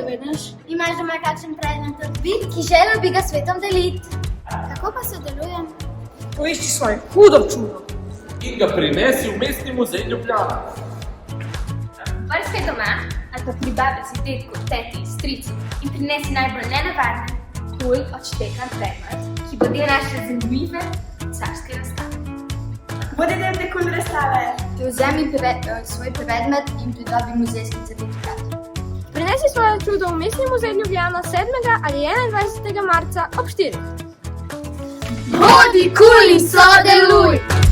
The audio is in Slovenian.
povedaš? Imaš doma kakšen predmet odbit, ki želel bi ga svetom deliti? Kako pa sodelujem? Poišči svoje hudo čudo. In ga prinesi v mestni muzej Ljubljana. Brskaj doma, ali pa pri babici, dedku, teti, strici in prinesi najbolj nenavadne, odštekan predmet, ki bo del naše zanimive carske razstave. Bude del te kul razstave. Vzemi svoj predmet in pridobi muzejski certifikat. Prinesi svoje čudo v mestni muzej Ljubljana 7. ali 21. marca ob 4. Bodi kul in sodeluj!